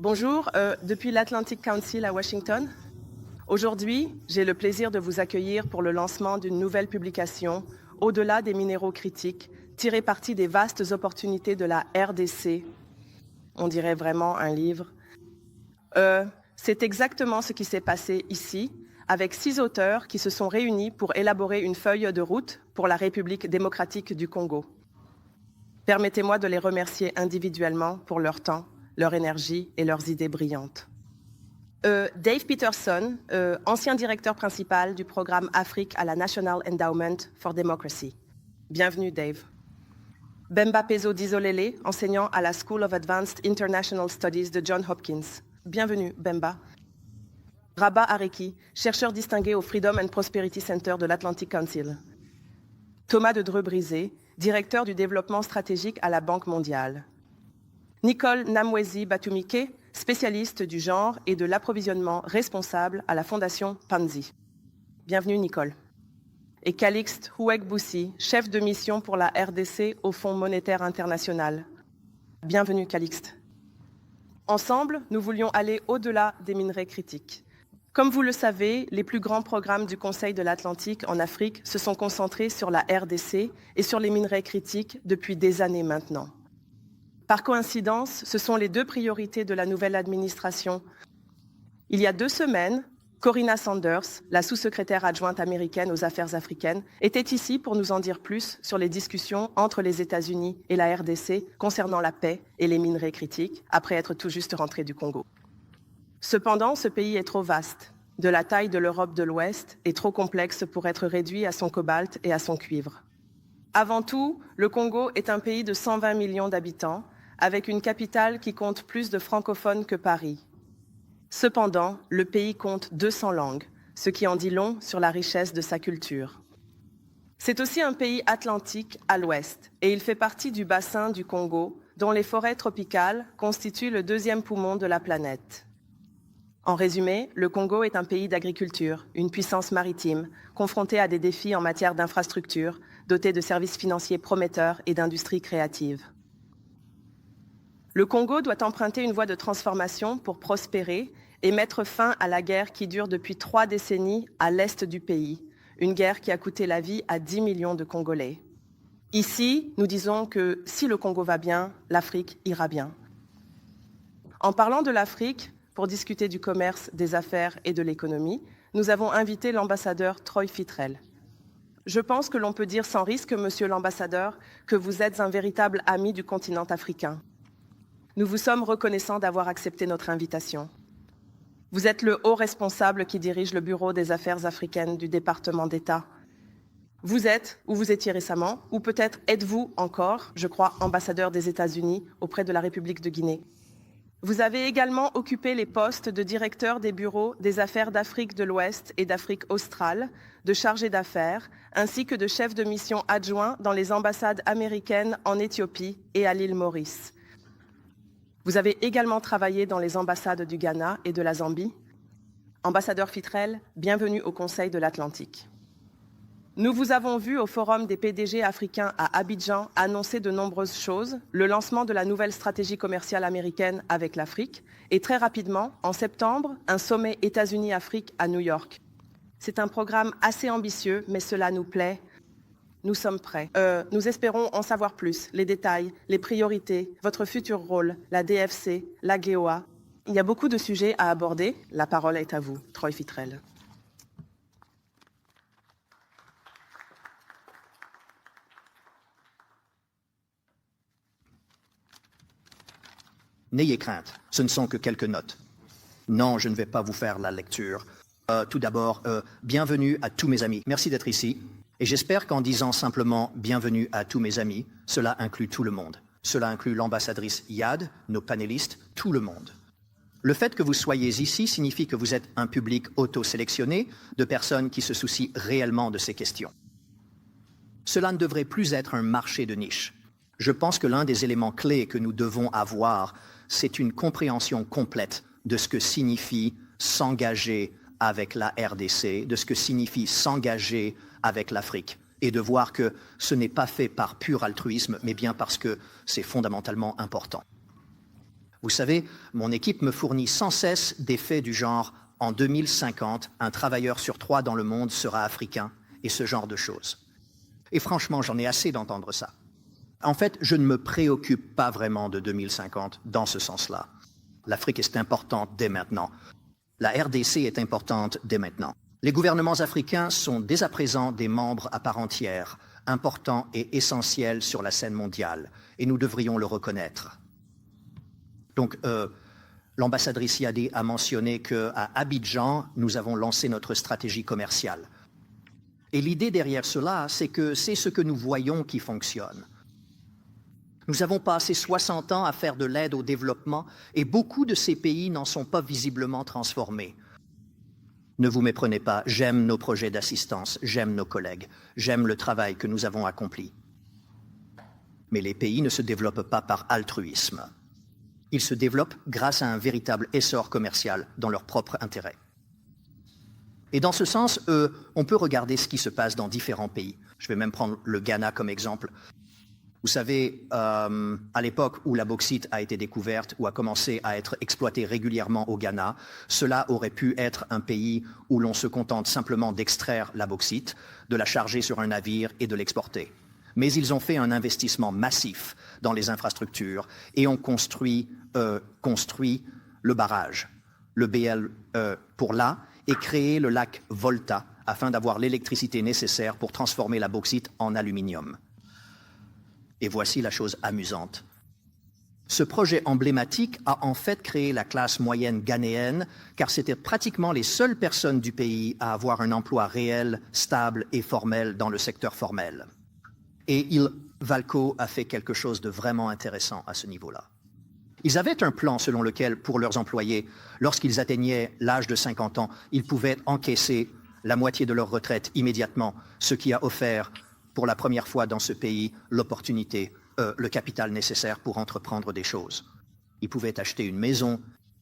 Bonjour, depuis l'Atlantic Council à Washington. Aujourd'hui, j'ai le plaisir de vous accueillir pour le lancement d'une nouvelle publication, Au-delà des minéraux critiques, tirée parti des vastes opportunités de la RDC. On dirait vraiment un livre. C'est exactement ce qui s'est passé ici, avec 6 auteurs qui se sont réunis pour élaborer une feuille de route pour la République démocratique du Congo. Permettez-moi de les remercier individuellement pour leur temps, leur énergie et leurs idées brillantes. Dave Peterson, ancien directeur principal du programme Afrique à la National Endowment for Democracy. Bienvenue, Dave. Bemba Pezo Dizolele, enseignant à la School of Advanced International Studies de Johns Hopkins. Bienvenue, Bemba. Rabah Areki, chercheur distingué au Freedom and Prosperity Center de l'Atlantic Council. Thomas de Dreux-Brisé, directeur du développement stratégique à la Banque mondiale. Nicole Namwezi Batumike, spécialiste du genre et de l'approvisionnement responsable à la Fondation Panzi. Bienvenue Nicole. Et Calixte Houeg-Boussi, chef de mission pour la RDC au Fonds monétaire international. Bienvenue Calixte. Ensemble, nous voulions aller au-delà des minerais critiques. Comme vous le savez, les plus grands programmes du Conseil de l'Atlantique en Afrique se sont concentrés sur la RDC et sur les minerais critiques depuis des années maintenant. Par coïncidence, ce sont les 2 priorités de la nouvelle administration. Il y a 2 semaines, Corinna Sanders, la sous-secrétaire adjointe américaine aux affaires africaines, était ici pour nous en dire plus sur les discussions entre les États-Unis et la RDC concernant la paix et les minerais critiques, après être tout juste rentrée du Congo. Cependant, ce pays est trop vaste, de la taille de l'Europe de l'Ouest, et trop complexe pour être réduit à son cobalt et à son cuivre. Avant tout, le Congo est un pays de 120 millions d'habitants, avec une capitale qui compte plus de francophones que Paris. Cependant, le pays compte 200 langues, ce qui en dit long sur la richesse de sa culture. C'est aussi un pays atlantique à l'ouest, et il fait partie du bassin du Congo, dont les forêts tropicales constituent le 2e poumon de la planète. En résumé, le Congo est un pays d'agriculture, une puissance maritime, confrontée à des défis en matière d'infrastructures, doté de services financiers prometteurs et d'industries créatives. Le Congo doit emprunter une voie de transformation pour prospérer et mettre fin à la guerre qui dure depuis 3 décennies à l'est du pays, une guerre qui a coûté la vie à 10 millions de Congolais. Ici, nous disons que si le Congo va bien, l'Afrique ira bien. En parlant de l'Afrique, pour discuter du commerce, des affaires et de l'économie, nous avons invité l'ambassadeur Troy Fitrel. Je pense que l'on peut dire sans risque, monsieur l'ambassadeur, que vous êtes un véritable ami du continent africain. Nous vous sommes reconnaissants d'avoir accepté notre invitation. Vous êtes le haut responsable qui dirige le Bureau des affaires africaines du département d'État. Vous êtes, ou vous étiez récemment, ou peut-être êtes-vous encore, je crois, ambassadeur des États-Unis auprès de la République de Guinée. Vous avez également occupé les postes de directeur des bureaux des affaires d'Afrique de l'Ouest et d'Afrique australe, de chargé d'affaires, ainsi que de chef de mission adjoint dans les ambassades américaines en Éthiopie et à l'île Maurice. Vous avez également travaillé dans les ambassades du Ghana et de la Zambie. Ambassadeur Fitrel, bienvenue au Conseil de l'Atlantique. Nous vous avons vu au Forum des PDG africains à Abidjan annoncer de nombreuses choses, le lancement de la nouvelle stratégie commerciale américaine avec l'Afrique et très rapidement, en septembre, un sommet États-Unis-Afrique à New York. C'est un programme assez ambitieux, mais cela nous plaît. Nous sommes prêts. Nous espérons en savoir plus, les détails, les priorités, votre futur rôle, la DFC, la GEOA. Il y a beaucoup de sujets à aborder. La parole est à vous, Troy Fitrel. N'ayez crainte, ce ne sont que quelques notes. Non, je ne vais pas vous faire la lecture. Tout d'abord, bienvenue à tous mes amis. Merci d'être ici. Et j'espère qu'en disant simplement « bienvenue à tous mes amis », cela inclut tout le monde. Cela inclut l'ambassadrice Yad, nos panélistes, tout le monde. Le fait que vous soyez ici signifie que vous êtes un public auto-sélectionné de personnes qui se soucient réellement de ces questions. Cela ne devrait plus être un marché de niche. Je pense que l'un des éléments clés que nous devons avoir, c'est une compréhension complète de ce que signifie s'engager avec la RDC, de ce que signifie s'engager avec l'Afrique, et de voir que ce n'est pas fait par pur altruisme, mais bien parce que c'est fondamentalement important. Vous savez, mon équipe me fournit sans cesse des faits du genre « en 2050, un travailleur sur 3 dans le monde sera africain » et ce genre de choses. Et franchement, j'en ai assez d'entendre ça. En fait, je ne me préoccupe pas vraiment de 2050 dans ce sens-là. L'Afrique est importante dès maintenant. La RDC est importante dès maintenant. Les gouvernements africains sont dès à présent des membres à part entière, importants et essentiels sur la scène mondiale, et nous devrions le reconnaître. Donc, l'ambassadrice Yadé a mentionné qu'à Abidjan, nous avons lancé notre stratégie commerciale. Et l'idée derrière cela, c'est que c'est ce que nous voyons qui fonctionne. Nous avons passé 60 ans à faire de l'aide au développement et beaucoup de ces pays n'en sont pas visiblement transformés. Ne vous méprenez pas, j'aime nos projets d'assistance, j'aime nos collègues, j'aime le travail que nous avons accompli. Mais les pays ne se développent pas par altruisme. Ils se développent grâce à un véritable essor commercial dans leur propre intérêt. Et dans ce sens, on peut regarder ce qui se passe dans différents pays. Je vais même prendre le Ghana comme exemple. Vous savez, à l'époque où la bauxite a été découverte ou a commencé à être exploitée régulièrement au Ghana, cela aurait pu être un pays où l'on se contente simplement d'extraire la bauxite, de la charger sur un navire et de l'exporter. Mais ils ont fait un investissement massif dans les infrastructures et ont construit le barrage, le BL pour là, et créé le lac Volta afin d'avoir l'électricité nécessaire pour transformer la bauxite en aluminium. Et voici la chose amusante. Ce projet emblématique a en fait créé la classe moyenne ghanéenne, car c'était pratiquement les seules personnes du pays à avoir un emploi réel, stable et formel dans le secteur formel. Et Valco a fait quelque chose de vraiment intéressant à ce niveau-là. Ils avaient un plan selon lequel, pour leurs employés, lorsqu'ils atteignaient l'âge de 50 ans, ils pouvaient encaisser la moitié de leur retraite immédiatement, ce qui a offert, pour la première fois dans ce pays, l'opportunité, le capital nécessaire pour entreprendre des choses. Ils pouvaient acheter une maison,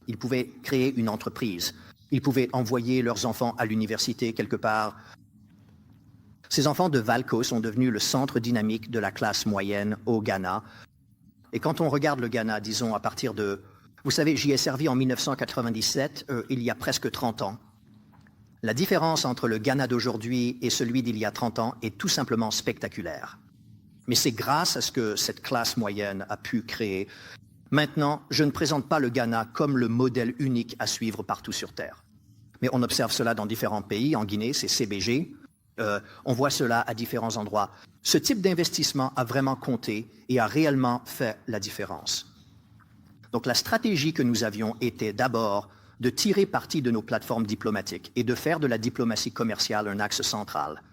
ils pouvaient créer une entreprise, ils pouvaient envoyer leurs enfants à l'université quelque part. Ces enfants de Valco sont devenus le centre dynamique de la classe moyenne au Ghana. Et quand on regarde le Ghana, disons à partir de... Vous savez, j'y ai servi en 1997, il y a presque 30 ans. La différence entre le Ghana d'aujourd'hui et celui d'il y a 30 ans est tout simplement spectaculaire. Mais c'est grâce à ce que cette classe moyenne a pu créer. Maintenant, je ne présente pas le Ghana comme le modèle unique à suivre partout sur Terre. Mais on observe cela dans différents pays. En Guinée, c'est CBG. On voit cela à différents endroits. Ce type d'investissement a vraiment compté et a réellement fait la différence. Donc la stratégie que nous avions était d'abord de tirer parti de nos plateformes diplomatiques et de faire de la diplomatie commerciale un axe central.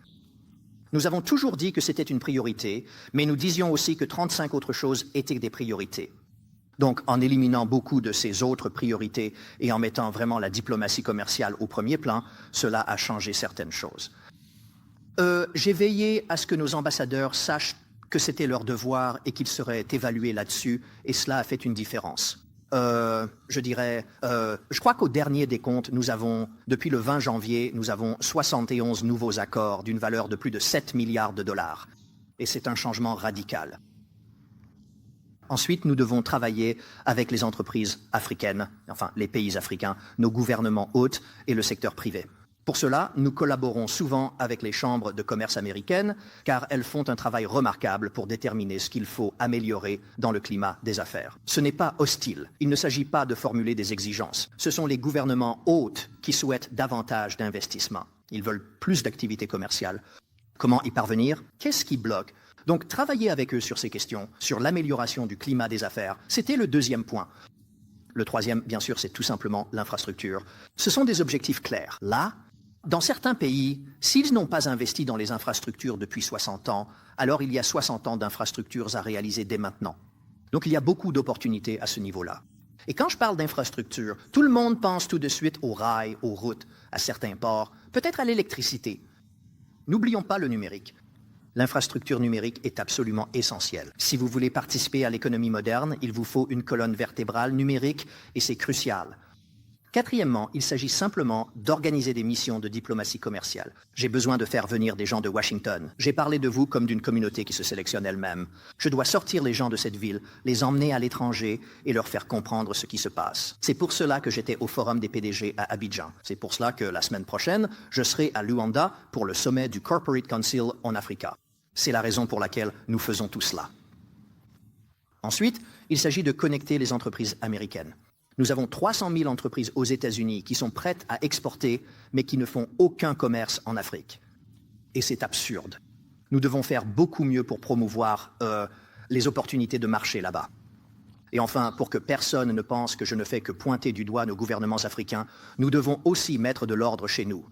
Nous avons toujours dit que c'était une priorité, mais nous disions aussi que 35 autres choses étaient des priorités. Donc, en éliminant beaucoup de ces autres priorités et en mettant vraiment la diplomatie commerciale au premier plan, cela a changé certaines choses. J'ai veillé à ce que nos ambassadeurs sachent que c'était leur devoir et qu'ils seraient évalués là-dessus, et cela a fait une différence. Je crois qu'au dernier décompte, nous avons, depuis le 20 janvier, nous avons 71 nouveaux accords d'une valeur de plus de 7 milliards de dollars. Et c'est un changement radical. Ensuite, nous devons travailler avec les entreprises africaines, enfin les pays africains, nos gouvernements hôtes et le secteur privé. Pour cela, nous collaborons souvent avec les chambres de commerce américaines, car elles font un travail remarquable pour déterminer ce qu'il faut améliorer dans le climat des affaires. Ce n'est pas hostile. Il ne s'agit pas de formuler des exigences. Ce sont les gouvernements hôtes qui souhaitent davantage d'investissement. Ils veulent plus d'activités commerciales. Comment y parvenir? Qu'est-ce qui bloque? Donc, travailler avec eux sur ces questions, sur l'amélioration du climat des affaires, c'était le deuxième point. Le troisième, bien sûr, c'est tout simplement l'infrastructure. Ce sont des objectifs clairs. Là, dans certains pays, s'ils n'ont pas investi dans les infrastructures depuis 60 ans, alors il y a 60 ans d'infrastructures à réaliser dès maintenant. Donc il y a beaucoup d'opportunités à ce niveau-là. Et quand je parle d'infrastructures, tout le monde pense tout de suite aux rails, aux routes, à certains ports, peut-être à l'électricité. N'oublions pas le numérique. L'infrastructure numérique est absolument essentielle. Si vous voulez participer à l'économie moderne, il vous faut une colonne vertébrale numérique et c'est crucial. Quatrièmement, il s'agit simplement d'organiser des missions de diplomatie commerciale. J'ai besoin de faire venir des gens de Washington. J'ai parlé de vous comme d'une communauté qui se sélectionne elle-même. Je dois sortir les gens de cette ville, les emmener à l'étranger et leur faire comprendre ce qui se passe. C'est pour cela que j'étais au Forum des PDG à Abidjan. C'est pour cela que la semaine prochaine, je serai à Luanda pour le sommet du Corporate Council en Afrique. C'est la raison pour laquelle nous faisons tout cela. Ensuite, il s'agit de connecter les entreprises américaines. Nous avons 300 000 entreprises aux États-Unis qui sont prêtes à exporter, mais qui ne font aucun commerce en Afrique. Et c'est absurde. Nous devons faire beaucoup mieux pour promouvoir les opportunités de marché là-bas. Et enfin, pour que personne ne pense que je ne fais que pointer du doigt nos gouvernements africains, nous devons aussi mettre de l'ordre chez nous.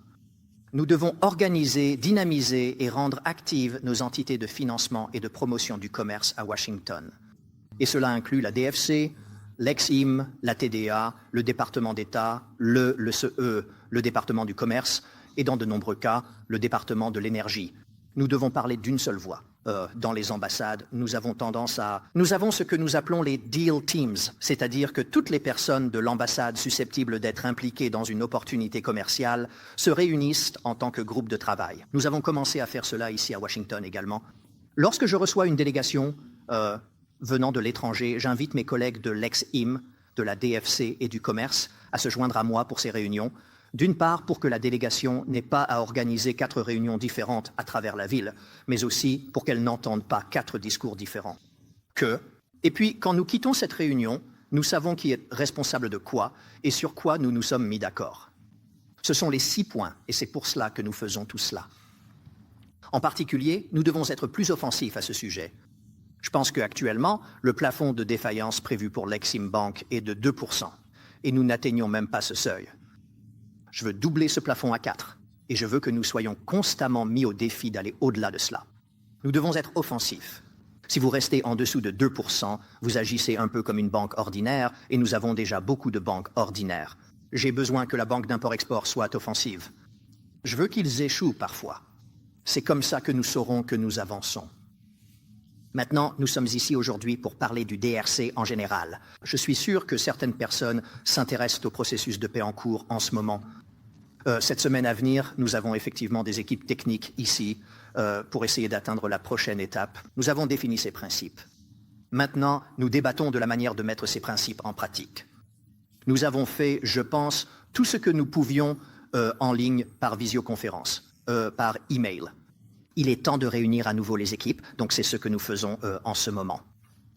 Nous devons organiser, dynamiser et rendre actives nos entités de financement et de promotion du commerce à Washington. Et cela inclut la DFC, l'ex-IM, la TDA, le département d'État, le CE, le département du commerce et dans de nombreux cas, le département de l'énergie. Nous devons parler d'une seule voix. Dans les ambassades, nous avons ce que nous appelons les deal teams, c'est-à-dire que toutes les personnes de l'ambassade susceptibles d'être impliquées dans une opportunité commerciale se réunissent en tant que groupe de travail. Nous avons commencé à faire cela ici à Washington également. Lorsque je reçois une délégation venant de l'étranger, j'invite mes collègues de l'ex-IM, de la DFC et du commerce à se joindre à moi pour ces réunions. D'une part, pour que la délégation n'ait pas à organiser 4 réunions différentes à travers la ville, mais aussi pour qu'elle n'entende pas 4 discours différents. Et puis, quand nous quittons cette réunion, nous savons qui est responsable de quoi et sur quoi nous nous sommes mis d'accord. Ce sont les 6 points, et c'est pour cela que nous faisons tout cela. En particulier, nous devons être plus offensifs à ce sujet. Je pense qu'actuellement, le plafond de défaillance prévu pour l'Exim Bank est de 2%, et nous n'atteignons même pas ce seuil. Je veux doubler ce plafond à 4, et je veux que nous soyons constamment mis au défi d'aller au-delà de cela. Nous devons être offensifs. Si vous restez en dessous de 2%, vous agissez un peu comme une banque ordinaire, et nous avons déjà beaucoup de banques ordinaires. J'ai besoin que la banque d'import-export soit offensive. Je veux qu'ils échouent parfois. C'est comme ça que nous saurons que nous avançons. Maintenant, nous sommes ici aujourd'hui pour parler du DRC en général. Je suis sûr que certaines personnes s'intéressent au processus de paix en cours en ce moment. Cette semaine à venir, nous avons effectivement des équipes techniques ici pour essayer d'atteindre la prochaine étape. Nous avons défini ces principes. Maintenant, nous débattons de la manière de mettre ces principes en pratique. Nous avons fait, je pense, tout ce que nous pouvions en ligne par visioconférence, par email. Il est temps de réunir à nouveau les équipes, donc c'est ce que nous faisons en ce moment.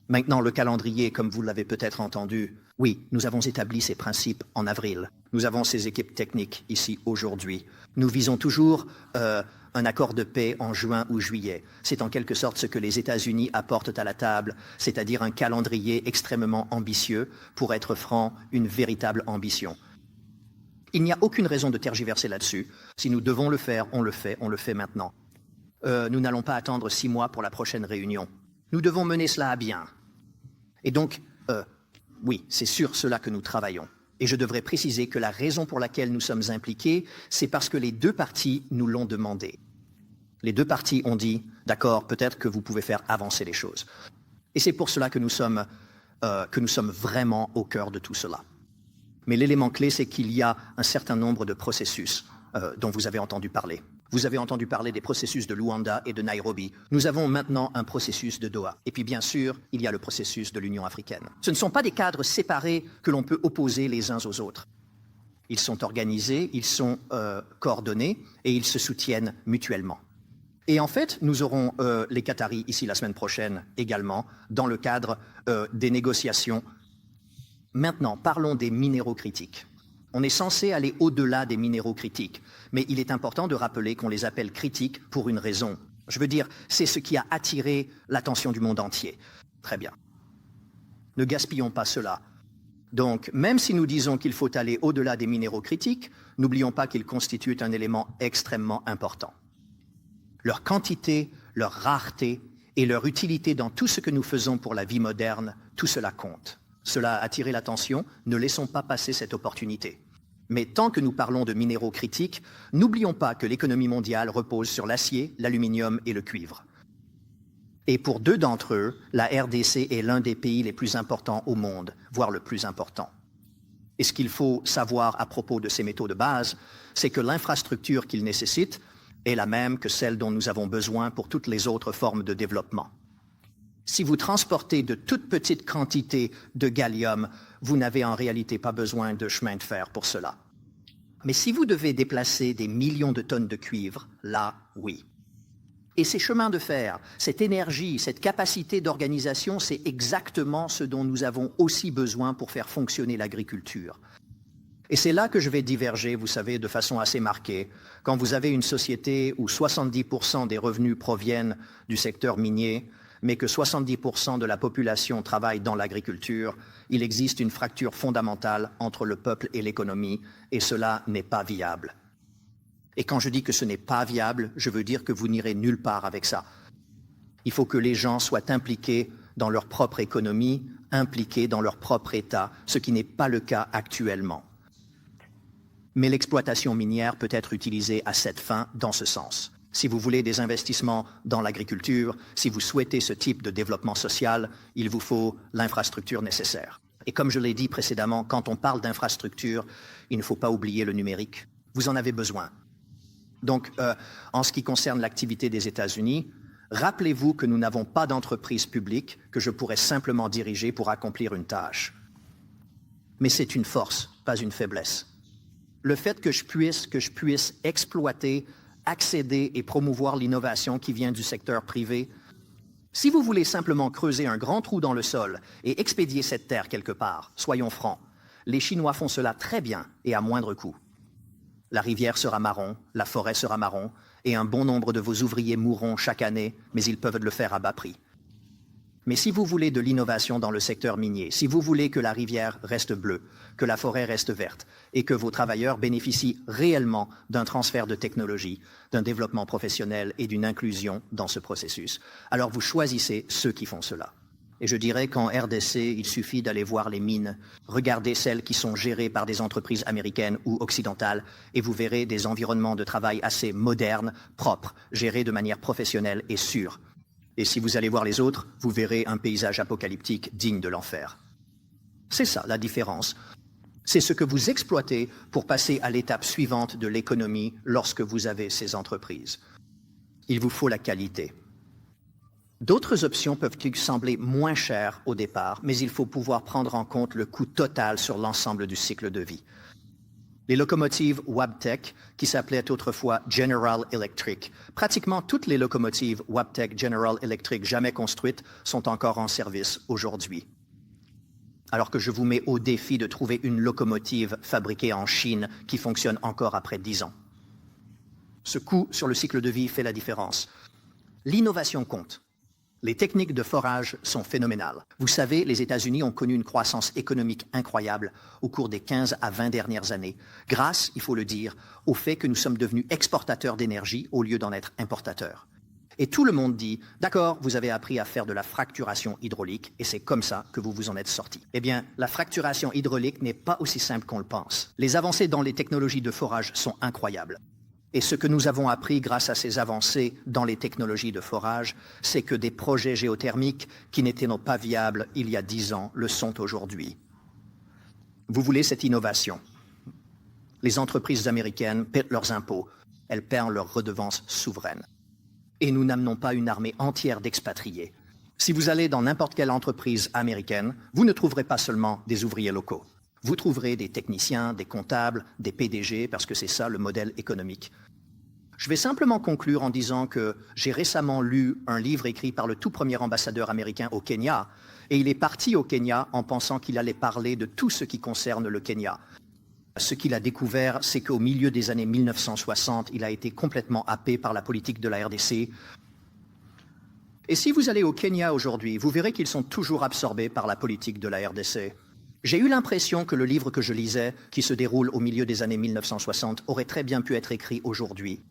Maintenant, le calendrier, comme vous l'avez peut-être entendu, oui, nous avons établi ces principes en avril. Nous avons ces équipes techniques ici aujourd'hui. Nous visons toujours un accord de paix en juin ou juillet. C'est en quelque sorte ce que les États-Unis apportent à la table, c'est-à-dire un calendrier extrêmement ambitieux, pour être franc, une véritable ambition. Il n'y a aucune raison de tergiverser là-dessus. Si nous devons le faire, on le fait maintenant. Nous n'allons pas attendre 6 mois pour la prochaine réunion. Nous devons mener cela à bien. Et donc, oui, c'est sur cela que nous travaillons. Et je devrais préciser que la raison pour laquelle nous sommes impliqués, c'est parce que les 2 parties nous l'ont demandé. Les 2 parties ont dit, d'accord, peut-être que vous pouvez faire avancer les choses. Et c'est pour cela que nous sommes vraiment au cœur de tout cela. Mais l'élément clé, c'est qu'il y a un certain nombre de processus dont vous avez entendu parler. Vous avez entendu parler des processus de Luanda et de Nairobi. Nous avons maintenant un processus de Doha. Et puis bien sûr, il y a le processus de l'Union africaine. Ce ne sont pas des cadres séparés que l'on peut opposer les uns aux autres. Ils sont organisés, ils sont coordonnés et ils se soutiennent mutuellement. Et en fait, nous aurons les Qataris ici la semaine prochaine également, dans le cadre des négociations. Maintenant, parlons des minéraux critiques. On est censé aller au-delà des minéraux critiques, mais il est important de rappeler qu'on les appelle critiques pour une raison. Je veux dire, c'est ce qui a attiré l'attention du monde entier. Très bien. Ne gaspillons pas cela. Donc, même si nous disons qu'il faut aller au-delà des minéraux critiques, n'oublions pas qu'ils constituent un élément extrêmement important. Leur quantité, leur rareté et leur utilité dans tout ce que nous faisons pour la vie moderne, tout cela compte. Cela a attiré l'attention, ne laissons pas passer cette opportunité. Mais tant que nous parlons de minéraux critiques, n'oublions pas que l'économie mondiale repose sur l'acier, l'aluminium et le cuivre. Et pour 2 d'entre eux, la RDC est l'un des pays les plus importants au monde, voire le plus important. Et ce qu'il faut savoir à propos de ces métaux de base, c'est que l'infrastructure qu'ils nécessitent est la même que celle dont nous avons besoin pour toutes les autres formes de développement. Si vous transportez de toutes petites quantités de gallium, vous n'avez en réalité pas besoin de chemin de fer pour cela. Mais si vous devez déplacer des millions de tonnes de cuivre, là, oui. Et ces chemins de fer, cette énergie, cette capacité d'organisation, c'est exactement ce dont nous avons aussi besoin pour faire fonctionner l'agriculture. Et c'est là que je vais diverger, vous savez, de façon assez marquée. Quand vous avez une société où 70% des revenus proviennent du secteur minier, mais que 70% de la population travaille dans l'agriculture, il existe une fracture fondamentale entre le peuple et l'économie, et cela n'est pas viable. Et quand je dis que ce n'est pas viable, je veux dire que vous n'irez nulle part avec ça. Il faut que les gens soient impliqués dans leur propre économie, impliqués dans leur propre État, ce qui n'est pas le cas actuellement. Mais l'exploitation minière peut être utilisée à cette fin dans ce sens. Si vous voulez des investissements dans l'agriculture, si vous souhaitez ce type de développement social, il vous faut l'infrastructure nécessaire. Et comme je l'ai dit précédemment, quand on parle d'infrastructure, il ne faut pas oublier le numérique. Vous en avez besoin. Donc, en ce qui concerne l'activité des États-Unis, rappelez-vous que nous n'avons pas d'entreprise publique que je pourrais simplement diriger pour accomplir une tâche. Mais c'est une force, pas une faiblesse. Le fait que je puisse exploiter, accéder et promouvoir l'innovation qui vient du secteur privé, si vous voulez simplement creuser un grand trou dans le sol et expédier cette terre quelque part, soyons francs, les Chinois font cela très bien et à moindre coût. La rivière sera marron, la forêt sera marron, et un bon nombre de vos ouvriers mourront chaque année, mais ils peuvent le faire à bas prix. Mais si vous voulez de l'innovation dans le secteur minier, si vous voulez que la rivière reste bleue, que la forêt reste verte, et que vos travailleurs bénéficient réellement d'un transfert de technologie, d'un développement professionnel et d'une inclusion dans ce processus, alors vous choisissez ceux qui font cela. Et je dirais qu'en RDC, il suffit d'aller voir les mines, regarder celles qui sont gérées par des entreprises américaines ou occidentales, et vous verrez des environnements de travail assez modernes, propres, gérés de manière professionnelle et sûre. Et si vous allez voir les autres, vous verrez un paysage apocalyptique digne de l'enfer. C'est ça la différence. C'est ce que vous exploitez pour passer à l'étape suivante de l'économie lorsque vous avez ces entreprises. Il vous faut la qualité. D'autres options peuvent sembler moins chères au départ, mais il faut pouvoir prendre en compte le coût total sur l'ensemble du cycle de vie. Les locomotives Wabtec, qui s'appelaient autrefois General Electric, pratiquement toutes les locomotives Wabtec General Electric jamais construites sont encore en service aujourd'hui. Alors que je vous mets au défi de trouver une locomotive fabriquée en Chine qui fonctionne encore après 10 ans. Ce coût sur le cycle de vie fait la différence. L'innovation compte. Les techniques de forage sont phénoménales. Vous savez, les États-Unis ont connu une croissance économique incroyable au cours des 15 à 20 dernières années, grâce, il faut le dire, au fait que nous sommes devenus exportateurs d'énergie au lieu d'en être importateurs. Et tout le monde dit, d'accord, vous avez appris à faire de la fracturation hydraulique et c'est comme ça que vous vous en êtes sortis. Eh bien, la fracturation hydraulique n'est pas aussi simple qu'on le pense. Les avancées dans les technologies de forage sont incroyables. Et ce que nous avons appris grâce à ces avancées dans les technologies de forage, c'est que des projets géothermiques qui n'étaient pas viables il y a 10 ans le sont aujourd'hui. Vous voulez cette innovation? Les entreprises américaines paient leurs impôts, elles paient leurs redevances souveraines. Et nous n'amenons pas une armée entière d'expatriés. Si vous allez dans n'importe quelle entreprise américaine, vous ne trouverez pas seulement des ouvriers locaux. Vous trouverez des techniciens, des comptables, des PDG, parce que c'est ça le modèle économique. Je vais simplement conclure en disant que j'ai récemment lu un livre écrit par le tout premier ambassadeur américain au Kenya, et il est parti au Kenya en pensant qu'il allait parler de tout ce qui concerne le Kenya. Ce qu'il a découvert, c'est qu'au milieu des années 1960, il a été complètement happé par la politique de la RDC. Et si vous allez au Kenya aujourd'hui, vous verrez qu'ils sont toujours absorbés par la politique de la RDC. J'ai eu l'impression que le livre que je lisais, qui se déroule au milieu des années 1960, aurait très bien pu être écrit aujourd'hui.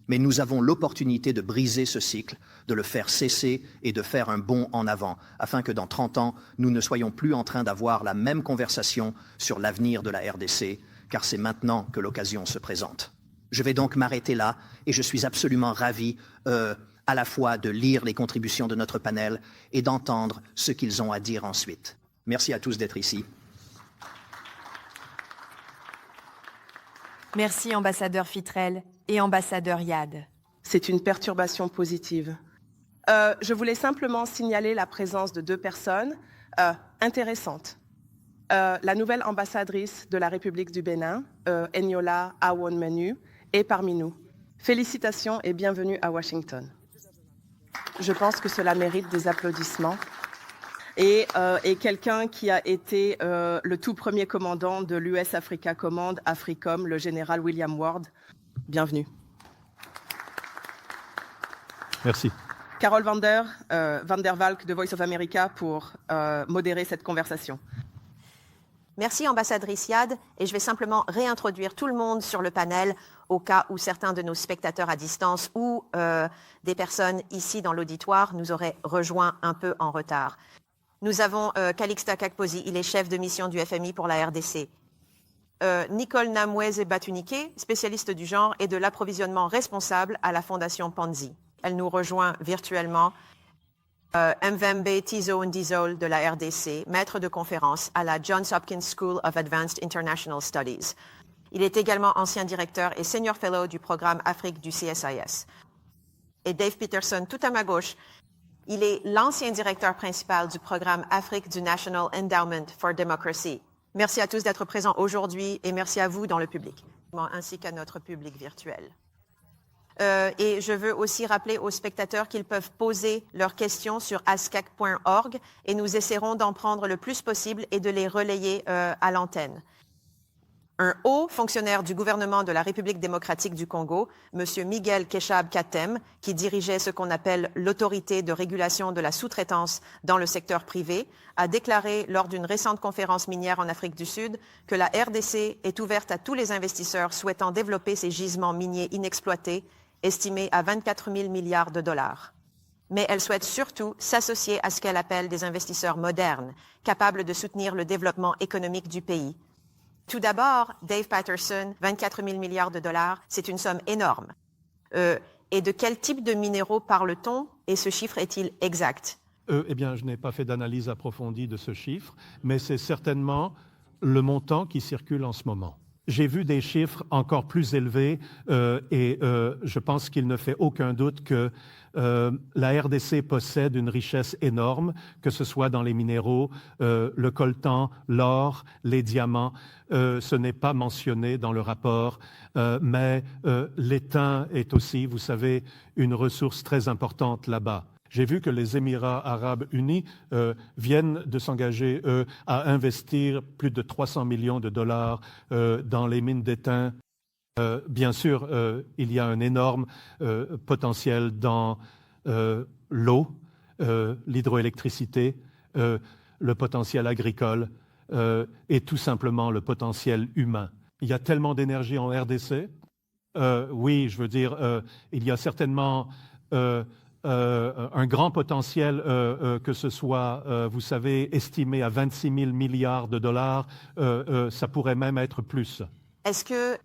Mais nous avons l'opportunité de briser ce cycle, de le faire cesser et de faire un bond en avant, afin que dans 30 ans, nous ne soyons plus en train d'avoir la même conversation sur l'avenir de la RDC, car c'est maintenant que l'occasion se présente. Je vais donc m'arrêter là, et je suis absolument ravi à la fois de lire les contributions de notre panel et d'entendre ce qu'ils ont à dire ensuite. Merci à tous d'être ici. Merci, ambassadeur Fitrel et ambassadeur Yad. C'est une perturbation positive. Je voulais simplement signaler la présence de 2 personnes intéressantes. La nouvelle ambassadrice de la République du Bénin, Eniola Awon-Menu, est parmi nous. Félicitations et bienvenue à Washington. Je pense que cela mérite des applaudissements. Et quelqu'un qui a été le tout premier commandant de l'US Africa Command, AFRICOM, le général William Ward. Bienvenue. Merci. Carole Van der Valk de Voice of America pour modérer cette conversation. Merci, ambassadrice Yad, et je vais simplement réintroduire tout le monde sur le panel au cas où certains de nos spectateurs à distance ou des personnes ici dans l'auditoire nous auraient rejoints un peu en retard. Nous avons Calixte Kakposi, il est chef de mission du FMI pour la RDC. Nicole Namweze Batunike, spécialiste du genre et de l'approvisionnement responsable à la Fondation Panzi. Elle nous rejoint virtuellement. Mvembe Tizo Ndizol de la RDC, maître de conférence à la Johns Hopkins School of Advanced International Studies. Il est également ancien directeur et senior fellow du programme Afrique du CSIS. Et Dave Peterson, tout à ma gauche, il est l'ancien directeur principal du programme Afrique du National Endowment for Democracy. Merci à tous d'être présents aujourd'hui et merci à vous dans le public, ainsi qu'à notre public virtuel. Et je veux aussi rappeler aux spectateurs qu'ils peuvent poser leurs questions sur ascac.org et nous essaierons d'en prendre le plus possible et de les relayer à l'antenne. Un haut fonctionnaire du gouvernement de la République démocratique du Congo, M. Miguel Keshab Katem, qui dirigeait ce qu'on appelle l'autorité de régulation de la sous-traitance dans le secteur privé, a déclaré lors d'une récente conférence minière en Afrique du Sud que la RDC est ouverte à tous les investisseurs souhaitant développer ces gisements miniers inexploités, estimés à 24 000 milliards de dollars. Mais elle souhaite surtout s'associer à ce qu'elle appelle des investisseurs modernes, capables de soutenir le développement économique du pays. Tout d'abord, Dave Patterson, 24 000 milliards de dollars, c'est une somme énorme. Et de quel type de minéraux parle-t-on et ce chiffre est-il exact? Eh bien, je n'ai pas fait d'analyse approfondie de ce chiffre, mais c'est certainement le montant qui circule en ce moment. J'ai vu des chiffres encore plus élevés et je pense qu'il ne fait aucun doute que la RDC possède une richesse énorme, que ce soit dans les minéraux, le coltan, l'or, les diamants. Ce n'est pas mentionné dans le rapport, mais l'étain est aussi, vous savez, une ressource très importante là-bas. J'ai vu que les Émirats arabes unis viennent de s'engager, à investir plus de 300 millions de dollars dans les mines d'étain. Bien sûr, il y a un énorme potentiel dans l'eau, l'hydroélectricité, le potentiel agricole et tout simplement le potentiel humain. Il y a tellement d'énergie en RDC. Oui, je veux dire, il y a certainement un grand potentiel, que ce soit, vous savez, estimé à 26 000 milliards de dollars, ça pourrait même être plus. Est-ce que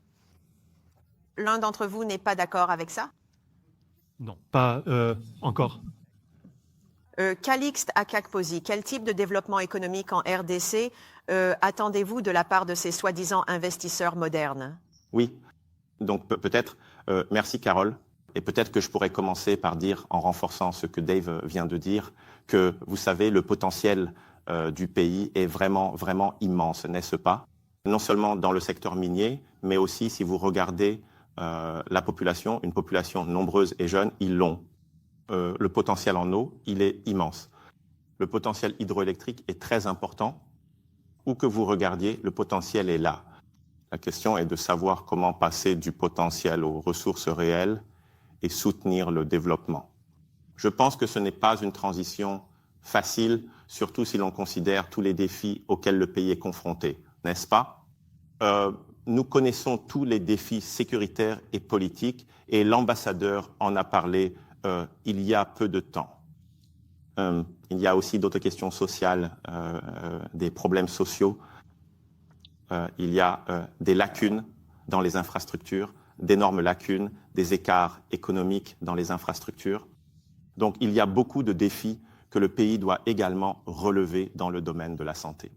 l'un d'entre vous n'est pas d'accord avec ça? Non, pas encore. Calixte Akakposi, quel type de développement économique en RDC attendez-vous de la part de ces soi-disant investisseurs modernes? Oui, donc peut-être, merci Carole. Et peut-être que je pourrais commencer par dire, en renforçant ce que Dave vient de dire, que vous savez, le potentiel du pays est vraiment, vraiment immense, n'est-ce pas? Non seulement dans le secteur minier, mais aussi si vous regardez la population, une population nombreuse et jeune, ils l'ont. Le potentiel en eau, il est immense. Le potentiel hydroélectrique est très important. Où que vous regardiez, le potentiel est là. La question est de savoir comment passer du potentiel aux ressources réelles et soutenir le développement. Je pense que ce n'est pas une transition facile, surtout si l'on considère tous les défis auxquels le pays est confronté, n'est-ce pas? Nous connaissons tous les défis sécuritaires et politiques et l'ambassadeur en a parlé il y a peu de temps. Il y a aussi d'autres questions sociales, des problèmes sociaux. Il y a des lacunes dans les infrastructures, d'énormes lacunes, des écarts économiques dans les infrastructures. Donc, il y a beaucoup de défis que le pays doit également relever dans le domaine de la santé.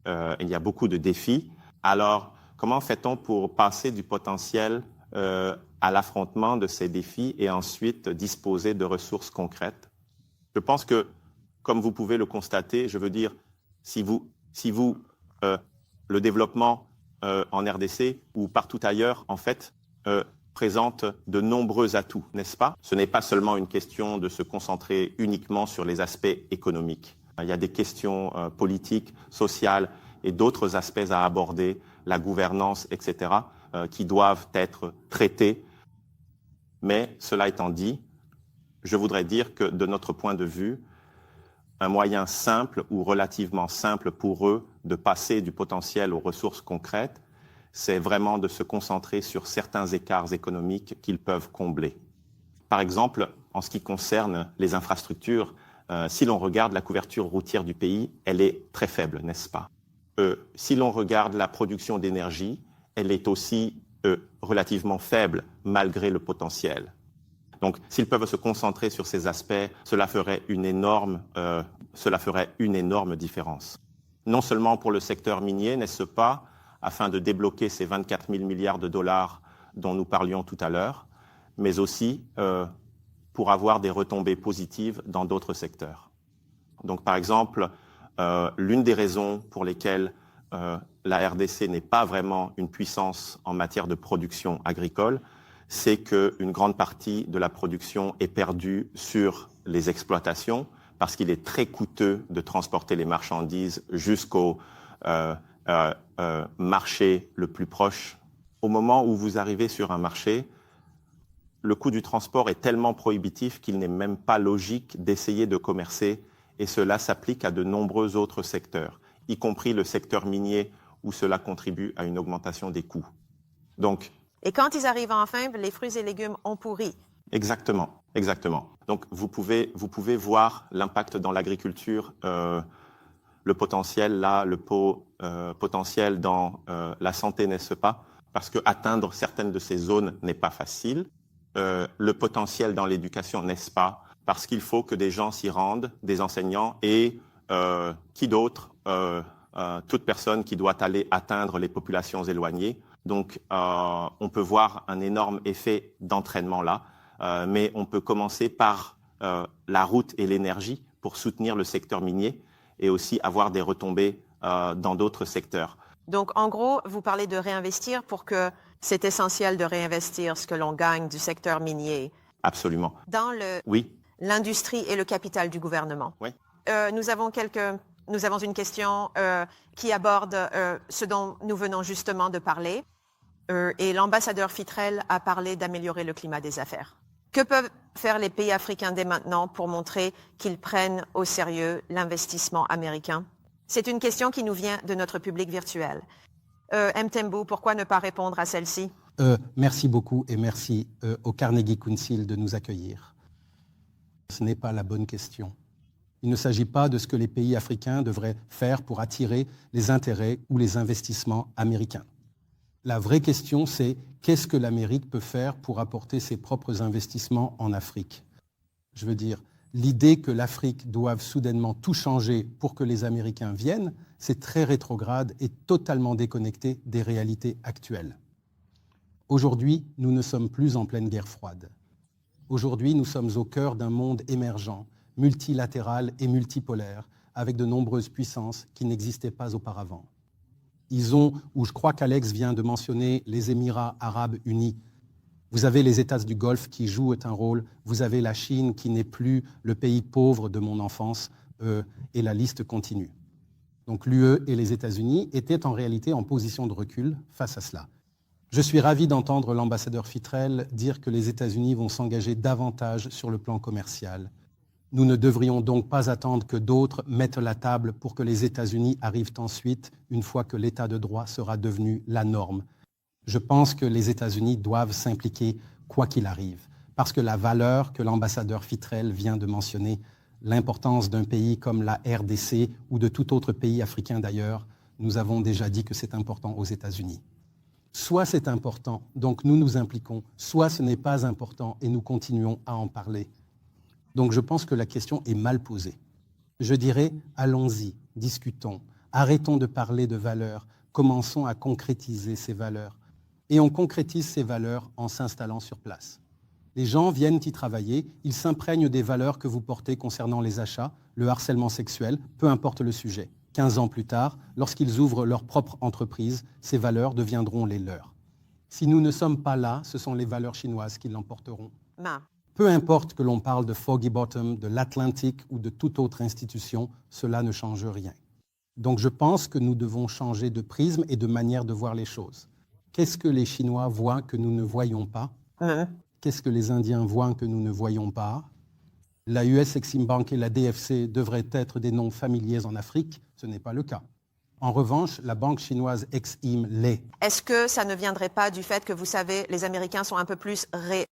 Il y a beaucoup de défis. Alors, Comment fait-on pour passer du potentiel à l'affrontement de ces défis et ensuite disposer de ressources concrètes? Je pense que, comme vous pouvez le constater, je veux dire, si le développement en RDC ou partout ailleurs, en fait, présente de nombreux atouts, n'est-ce pas? Ce n'est pas seulement une question de se concentrer uniquement sur les aspects économiques. Il y a des questions politiques, sociales et d'autres aspects à aborder, la gouvernance, etc., qui doivent être traités. Mais cela étant dit, je voudrais dire que de notre point de vue, un moyen simple ou relativement simple pour eux de passer du potentiel aux ressources concrètes, c'est vraiment de se concentrer sur certains écarts économiques qu'ils peuvent combler. Par exemple, en ce qui concerne les infrastructures, si l'on regarde la couverture routière du pays, elle est très faible, n'est-ce pas? Si l'on regarde la production d'énergie, elle est aussi relativement faible, malgré le potentiel. Donc, s'ils peuvent se concentrer sur ces aspects, cela ferait une énorme différence. Non seulement pour le secteur minier, n'est-ce pas, afin de débloquer ces 24 000 milliards de dollars dont nous parlions tout à l'heure, mais aussi pour avoir des retombées positives dans d'autres secteurs. Donc, par exemple, l'une des raisons pour lesquelles la RDC n'est pas vraiment une puissance en matière de production agricole, c'est qu'une grande partie de la production est perdue sur les exploitations parce qu'il est très coûteux de transporter les marchandises jusqu'au marché le plus proche. Au moment où vous arrivez sur un marché, le coût du transport est tellement prohibitif qu'il n'est même pas logique d'essayer de commercer, et cela s'applique à de nombreux autres secteurs, y compris le secteur minier où cela contribue à une augmentation des coûts. Donc, et quand ils arrivent enfin, les fruits et légumes ont pourri. Exactement, exactement. Donc vous pouvez voir l'impact dans l'agriculture, le potentiel là, potentiel dans la santé, n'est-ce pas? Parce que atteindre certaines de ces zones n'est pas facile. Le potentiel dans l'éducation, n'est-ce pas? Parce qu'il faut que des gens s'y rendent, des enseignants et qui d'autre, toute personne qui doit aller atteindre les populations éloignées. Donc, on peut voir un énorme effet d'entraînement là, mais on peut commencer par la route et l'énergie pour soutenir le secteur minier et aussi avoir des retombées dans d'autres secteurs. Donc, en gros, vous parlez de réinvestir pour que c'est essentiel de réinvestir ce que l'on gagne du secteur minier. Absolument. Dans oui. L'industrie et le capital du gouvernement. Oui. Nous avons une question qui aborde ce dont nous venons justement de parler. Et l'ambassadeur Fitrel a parlé d'améliorer le climat des affaires. Que peuvent faire les pays africains dès maintenant pour montrer qu'ils prennent au sérieux l'investissement américain? C'est une question qui nous vient de notre public virtuel. Mthembu, pourquoi ne pas répondre à celle-ci? Merci beaucoup et merci au Carnegie Council de nous accueillir. Ce n'est pas la bonne question. Il ne s'agit pas de ce que les pays africains devraient faire pour attirer les intérêts ou les investissements américains. La vraie question, c'est qu'est-ce que l'Amérique peut faire pour apporter ses propres investissements en Afrique? Je veux dire, l'idée que l'Afrique doive soudainement tout changer pour que les Américains viennent, c'est très rétrograde et totalement déconnecté des réalités actuelles. Aujourd'hui, nous ne sommes plus en pleine guerre froide. Aujourd'hui, nous sommes au cœur d'un monde émergent, multilatéral et multipolaire, avec de nombreuses puissances qui n'existaient pas auparavant. Ils ont, ou je crois qu'Alex vient de mentionner, les Émirats arabes unis. Vous avez les États du Golfe qui jouent un rôle, vous avez la Chine qui n'est plus le pays pauvre de mon enfance, et la liste continue. Donc l'UE et les États-Unis étaient en réalité en position de recul face à cela. Je suis ravi d'entendre l'ambassadeur Fitrel dire que les États-Unis vont s'engager davantage sur le plan commercial. Nous ne devrions donc pas attendre que d'autres mettent la table pour que les États-Unis arrivent ensuite, une fois que l'État de droit sera devenu la norme. Je pense que les États-Unis doivent s'impliquer quoi qu'il arrive, parce que la valeur que l'ambassadeur Fitrel vient de mentionner, l'importance d'un pays comme la RDC ou de tout autre pays africain d'ailleurs, nous avons déjà dit que c'est important aux États-Unis. Soit c'est important, donc nous nous impliquons, soit ce n'est pas important et nous continuons à en parler. Donc je pense que la question est mal posée. Je dirais, allons-y, discutons, arrêtons de parler de valeurs, Commençons à concrétiser ces valeurs. Et on concrétise ces valeurs en s'installant sur place. Les gens viennent y travailler, ils s'imprègnent des valeurs que vous portez concernant les achats, le harcèlement sexuel, peu importe le sujet. 15 ans plus tard, lorsqu'ils ouvrent leur propre entreprise, ces valeurs deviendront les leurs. Si nous ne sommes pas là, ce sont les valeurs chinoises qui l'emporteront. Peu importe que l'on parle de Foggy Bottom, de l'Atlantique ou de toute autre institution, cela ne change rien. Donc je pense que nous devons changer de prisme et de manière de voir les choses. Qu'est-ce que les Chinois voient que nous ne voyons pas? Qu'est-ce que les Indiens voient que nous ne voyons pas? La US Exim Bank et la DFC devraient être des noms familiers en Afrique, ce n'est pas le cas. En revanche, la banque chinoise Exim l'est. Est-ce que ça ne viendrait pas du fait que, vous savez, les Américains sont un peu plus